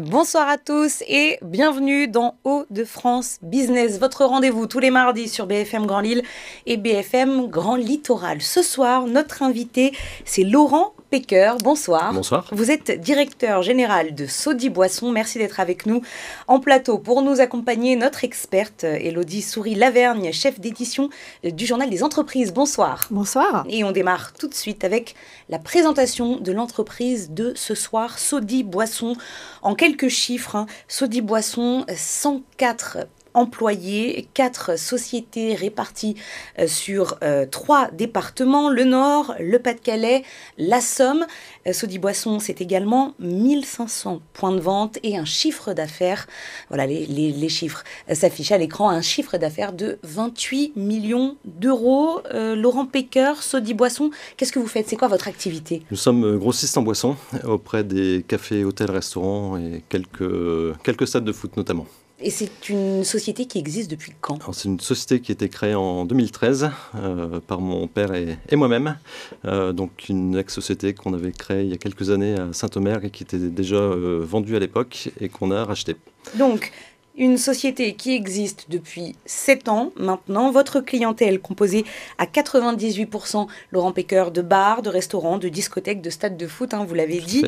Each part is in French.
Bonsoir à tous et bienvenue dans Hauts-de-France Business, votre rendez-vous tous les mardis sur BFM Grand Lille et BFM Grand Littoral. Ce soir, notre invité, c'est Laurent Pecker. Bonsoir. Bonsoir. Vous êtes directeur général de Sodi Boisson. Merci d'être avec nous en plateau. Pour nous accompagner, notre experte Élodie Souris-Lavergne, chef d'édition du Journal des Entreprises. Bonsoir. Bonsoir. Et on démarre tout de suite avec la présentation de l'entreprise de ce soir, Sodi Boisson. En quelques chiffres, Sodi Boisson, 104 employés, 4 sociétés réparties sur 3 départements, le Nord, le Pas-de-Calais, la Somme. Sodi Boisson, c'est également 1500 points de vente et un chiffre d'affaires. Voilà, les chiffres s'affichent à l'écran. Un chiffre d'affaires de 28 millions d'euros. Laurent Pecker, Sodi Boisson, qu'est-ce que vous faites? C'est quoi votre activité? Nous sommes grossistes en boissons auprès des cafés, hôtels, restaurants et quelques stades de foot notamment. Et c'est une société qui existe depuis quand? C'est une société qui a été créée en 2013 par mon père et moi-même. Donc une ex-société qu'on avait créée il y a quelques années à Saint-Omer et qui était déjà vendue à l'époque et qu'on a rachetée. Donc, une société qui existe depuis 7 ans maintenant. Votre clientèle composée à 98%, Laurent Pecker, de bars, de restaurants, de discothèques, de stades de foot, vous l'avez dit.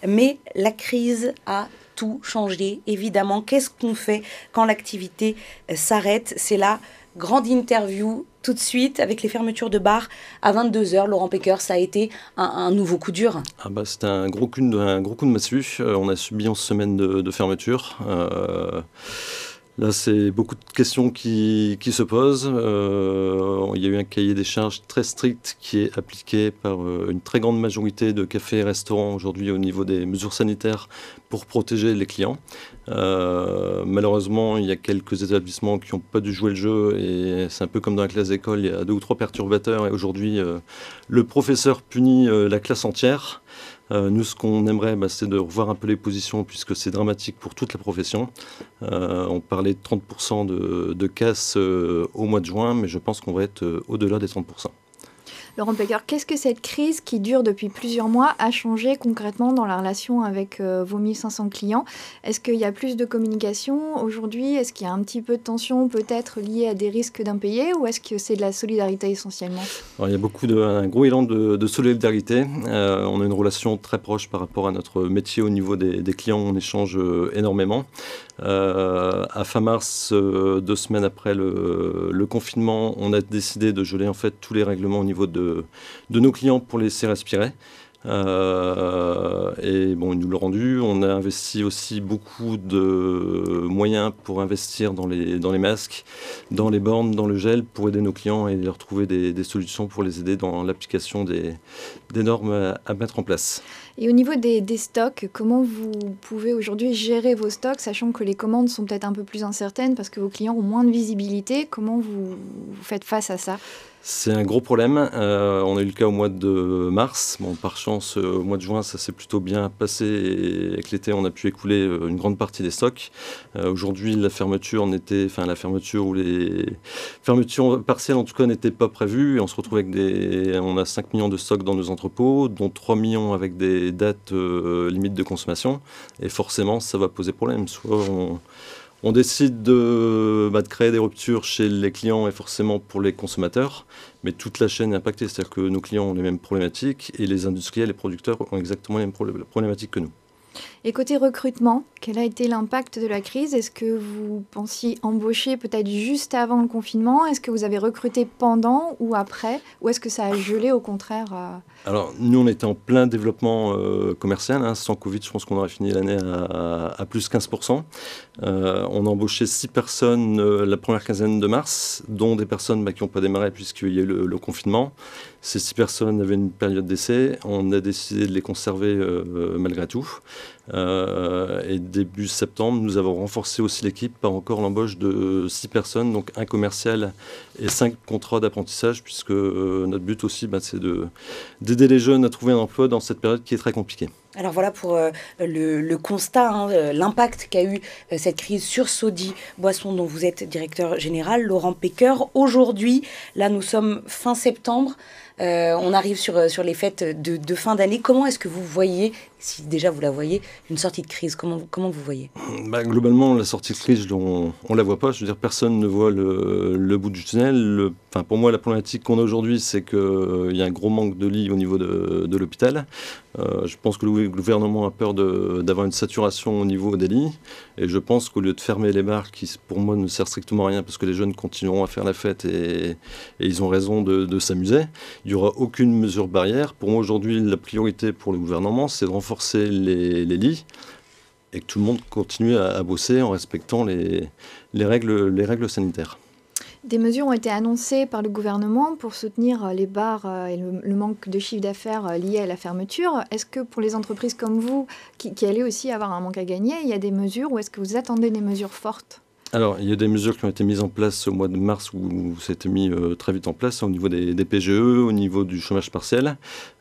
Mais la crise a tout changé, évidemment. Qu'est-ce qu'on fait quand l'activité s'arrête? C'est la grande interview tout de suite avec les fermetures de bars à 22h. Laurent Pecker, ça a été un nouveau coup dur. C'était un gros coup de massue. On a subi 11 semaines de fermeture. Là, c'est beaucoup de questions qui se posent. Il y a eu un cahier des charges très strict qui est appliqué par une très grande majorité de cafés et restaurants aujourd'hui au niveau des mesures sanitaires pour protéger les clients. Malheureusement, il y a quelques établissements qui n'ont pas dû jouer le jeu et c'est un peu comme dans la classe d'école, il y a 2 ou 3 perturbateurs et aujourd'hui, le professeur punit la classe entière. Nous, ce qu'on aimerait, c'est de revoir un peu les positions puisque c'est dramatique pour toute la profession. On parlait de 30% de casse au mois de juin, mais je pense qu'on va être au-delà des 30%. Laurent Pecker, qu'est-ce que cette crise qui dure depuis plusieurs mois a changé concrètement dans la relation avec vos 1500 clients? Est-ce qu'il y a plus de communication aujourd'hui? Est-ce qu'il y a un petit peu de tension peut-être liée à des risques d'impayés ou est-ce que c'est de la solidarité essentiellement? Alors, il y a un gros élan de solidarité. On a une relation très proche par rapport à notre métier au niveau des clients. On échange énormément. À fin mars, 2 semaines après le confinement, on a décidé de geler en fait tous les règlements au niveau de nos clients pour laisser respirer. Et ils nous l'ont rendu. On a investi aussi beaucoup de moyens pour investir dans les masques, dans les bornes, dans le gel pour aider nos clients et leur trouver des solutions pour les aider dans l'application des normes à mettre en place. Et au niveau des stocks, comment vous pouvez aujourd'hui gérer vos stocks, sachant que les commandes sont peut-être un peu plus incertaines parce que vos clients ont moins de visibilité? Comment vous faites face à ça? C'est un gros problème. On a eu le cas au mois de mars. Par chance, au mois de juin, ça s'est plutôt bien passé. Et avec l'été, on a pu écouler une grande partie des stocks. Aujourd'hui, la fermeture ou les fermetures partielles, en tout cas, n'étaient pas prévues. Et on se retrouve avec on a 5 millions de stocks dans nos entrepôts, dont 3 millions avec des dates limites de consommation. Et forcément, ça va poser problème. Soit on décide de créer des ruptures chez les clients et forcément pour les consommateurs, mais toute la chaîne est impactée. C'est-à-dire que nos clients ont les mêmes problématiques et les industriels, les producteurs ont exactement les mêmes problématiques que nous. Et côté recrutement, quel a été l'impact de la crise? Est-ce que vous pensiez embaucher peut-être juste avant le confinement? Est-ce que vous avez recruté pendant ou après? Ou est-ce que ça a gelé au contraire? Alors, nous, on était en plein développement commercial. Sans Covid, je pense qu'on aurait fini l'année à plus 15%. On a embauché 6 personnes la première quinzaine de mars, dont des personnes qui n'ont pas démarré puisqu'il y a eu le confinement. Ces 6 personnes avaient une période d'essai. On a décidé de les conserver malgré tout. Et début septembre, nous avons renforcé aussi l'équipe par encore l'embauche de 6 personnes, donc un commercial et 5 contrats d'apprentissage, puisque notre but aussi, c'est d'aider les jeunes à trouver un emploi dans cette période qui est très compliquée. Alors voilà pour le constat, l'impact qu'a eu cette crise sur Sodi Boisson, dont vous êtes directeur général, Laurent Pecker. Aujourd'hui, là nous sommes fin septembre, on arrive sur les fêtes de fin d'année. Comment est-ce que vous voyez, si déjà vous la voyez, une sortie de crise? Comment vous voyez? Globalement, la sortie de crise, on ne la voit pas. Je veux dire, personne ne voit le bout du tunnel. Pour moi, la problématique qu'on a aujourd'hui, c'est qu'il y a un gros manque de lits au niveau de l'hôpital. Je pense que le gouvernement a peur d'avoir une saturation au niveau des lits. Et je pense qu'au lieu de fermer les bars, qui pour moi ne sert strictement à rien, parce que les jeunes continueront à faire la fête et ils ont raison de s'amuser, il n'y aura aucune mesure barrière. Pour moi, aujourd'hui, la priorité pour le gouvernement, c'est de renforcer les lits et que tout le monde continue à bosser en respectant les règles sanitaires. Des mesures ont été annoncées par le gouvernement pour soutenir les bars et le manque de chiffre d'affaires lié à la fermeture. Est-ce que pour les entreprises comme vous, qui allaient aussi avoir un manque à gagner, il y a des mesures ou est-ce que vous attendez des mesures fortes ? Alors, il y a des mesures qui ont été mises en place au mois de mars où ça a été mis très vite en place au niveau des PGE, au niveau du chômage partiel.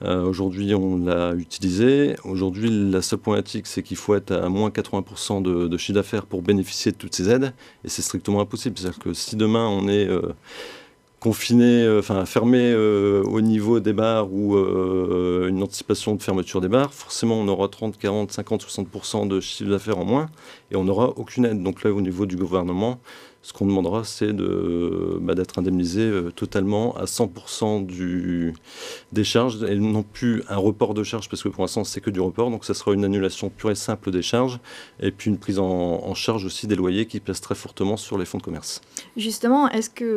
Aujourd'hui, on l'a utilisé. Aujourd'hui, la seule problématique, c'est qu'il faut être à moins 80% de chiffre d'affaires pour bénéficier de toutes ces aides. Et c'est strictement impossible. C'est-à-dire que si demain, on est confiné, fermé au niveau des bars ou une anticipation de fermeture des bars, forcément on aura 30, 40, 50, 60% de chiffre d'affaires en moins et on n'aura aucune aide. Donc là, au niveau du gouvernement, ce qu'on demandera, c'est d'être indemnisé totalement à 100% des charges et non plus un report de charges, parce que pour l'instant, c'est que du report. Donc ça sera une annulation pure et simple des charges et puis une prise en charge aussi des loyers qui pèsent très fortement sur les fonds de commerce. Justement,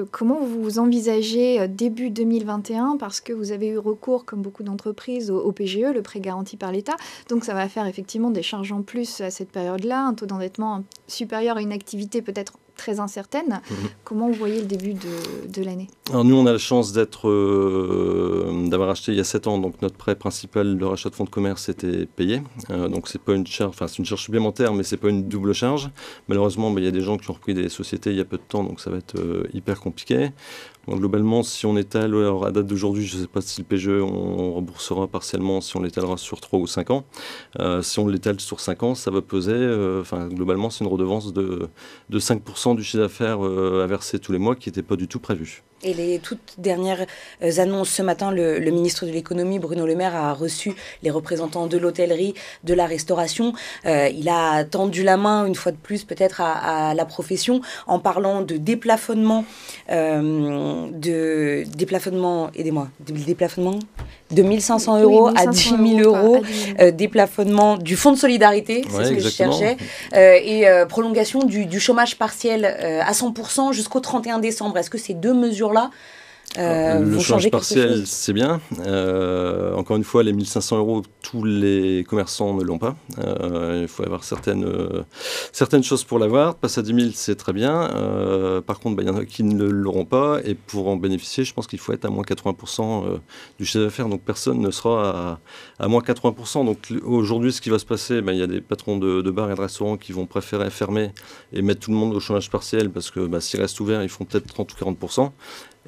comment vous envisagez début 2021, parce que vous avez eu recours, comme beaucoup d'entreprises, au PGE, le prêt garanti par l'État. Donc ça va faire effectivement des charges en plus à cette période-là, un taux d'endettement supérieur à une activité peut-être très incertaine. Comment vous voyez le début de l'année? Alors nous, on a la chance d'avoir acheté il y a 7 ans, donc notre prêt principal, le rachat de fonds de commerce, était payé. Donc c'est pas une charge, c'est une charge supplémentaire, mais c'est pas une double charge. Malheureusement, il y a des gens qui ont repris des sociétés il y a peu de temps, donc ça va être hyper compliqué. Donc, globalement, si on étale, alors à date d'aujourd'hui, je ne sais pas si le PGE, on remboursera partiellement, si on l'étalera sur 3 ou 5 ans. Si on l'étale sur 5 ans, ça va peser, globalement, c'est une redevance de 5% du chiffre d'affaires à verser tous les mois qui n'était pas du tout prévu. Et les toutes dernières annonces ce matin, le ministre de l'économie, Bruno Le Maire, a reçu les représentants de l'hôtellerie, de la restauration. Il a tendu la main, une fois de plus, peut-être à la profession, en parlant de déplafonnement, aidez-moi, déplafonnement de 1 500 euros à 10 000 euros, déplafonnement du fonds de solidarité, c'est ce que exactement. Je cherchais, et prolongation du chômage partiel à 100% jusqu'au 31 décembre. Est-ce que ces deux mesures-là le chômage partiel, c'est bien. Encore une fois, les 1 500 euros, tous les commerçants ne l'ont pas. Il faut avoir certaines choses pour l'avoir. Passer à 10 000, c'est très bien. Par contre, il y en a qui ne l'auront pas. Et pour en bénéficier, je pense qu'il faut être à moins 80% du chiffre d'affaires. Donc personne ne sera à moins 80%. Donc aujourd'hui, ce qui va se passer, il y a des patrons de bars et de restaurants qui vont préférer fermer et mettre tout le monde au chômage partiel parce que s'ils restent ouverts, ils font peut-être 30 ou 40%.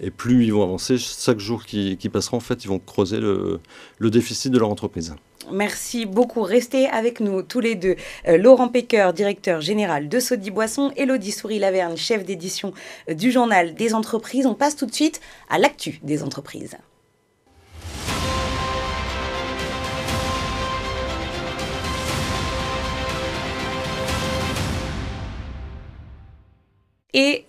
Et plus ils vont avancer, chaque jour qui passera, en fait, ils vont creuser le déficit de leur entreprise. Merci beaucoup. Restez avec nous tous les deux. Laurent Pecker, directeur général de Sodi Boisson, Élodie Souris-Laverne, chef d'édition du journal des entreprises. On passe tout de suite à l'actu des entreprises. Et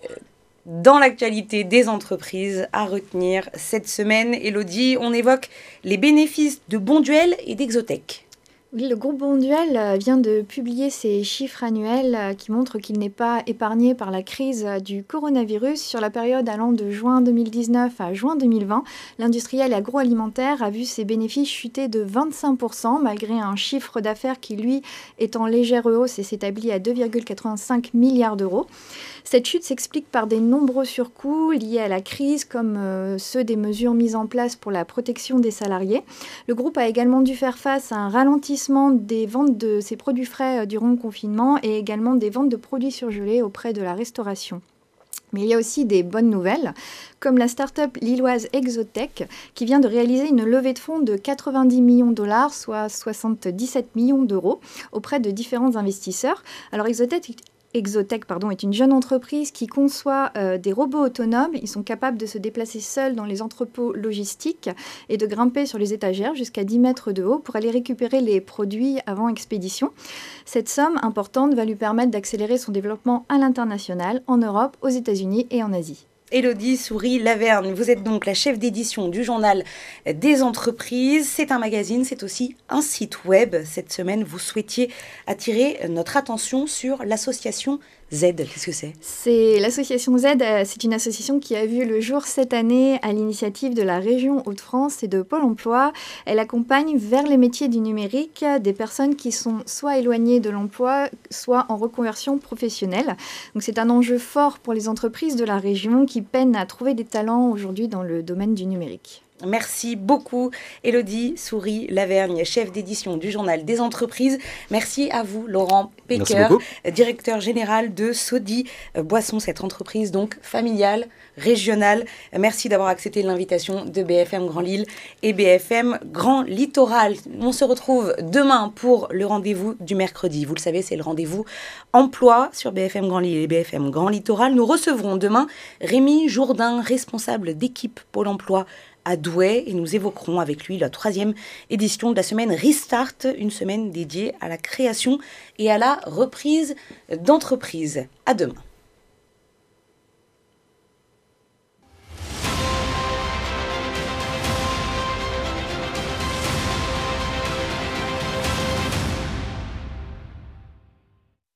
dans l'actualité des entreprises à retenir cette semaine, Élodie, on évoque les bénéfices de Bonduelle et d'Exotech. Oui, le groupe Bonduelle vient de publier ses chiffres annuels qui montrent qu'il n'est pas épargné par la crise du coronavirus. Sur la période allant de juin 2019 à juin 2020, l'industriel agroalimentaire a vu ses bénéfices chuter de 25%, malgré un chiffre d'affaires qui, lui, est en légère hausse et s'établit à 2,85 milliards d'euros. Cette chute s'explique par des nombreux surcoûts liés à la crise, comme ceux des mesures mises en place pour la protection des salariés. Le groupe a également dû faire face à un ralentissement des ventes de ses produits frais durant le confinement et également des ventes de produits surgelés auprès de la restauration. Mais il y a aussi des bonnes nouvelles, comme la start-up lilloise Exotech, qui vient de réaliser une levée de fonds de 90 millions de dollars, soit 77 millions d'euros, auprès de différents investisseurs. Alors Exotech est une jeune entreprise qui conçoit des robots autonomes. Ils sont capables de se déplacer seuls dans les entrepôts logistiques et de grimper sur les étagères jusqu'à 10 mètres de haut pour aller récupérer les produits avant expédition. Cette somme importante va lui permettre d'accélérer son développement à l'international, en Europe, aux États-Unis et en Asie. Élodie Souris-Lavergne, vous êtes donc la chef d'édition du journal des entreprises. C'est un magazine, c'est aussi un site web. Cette semaine, vous souhaitiez attirer notre attention sur l'association Z. Qu'est-ce que c'est ? C'est l'association Z, c'est une association qui a vu le jour cette année à l'initiative de la région Hauts-de-France et de Pôle emploi. Elle accompagne vers les métiers du numérique des personnes qui sont soit éloignées de l'emploi, soit en reconversion professionnelle. Donc c'est un enjeu fort pour les entreprises de la région qui peinent à trouver des talents aujourd'hui dans le domaine du numérique. Merci beaucoup, Élodie Souris-Lavergne, chef d'édition du journal des entreprises. Merci à vous, Laurent Pecker, directeur général de Sodi Boisson, cette entreprise donc familiale, régionale. Merci d'avoir accepté l'invitation de BFM Grand Lille et BFM Grand Littoral. On se retrouve demain pour le rendez-vous du mercredi. Vous le savez, c'est le rendez-vous emploi sur BFM Grand Lille et BFM Grand Littoral. Nous recevrons demain Rémi Jourdain, responsable d'équipe Pôle emploi à Douai, et nous évoquerons avec lui la 3e édition de la semaine Restart, une semaine dédiée à la création et à la reprise d'entreprises. À demain.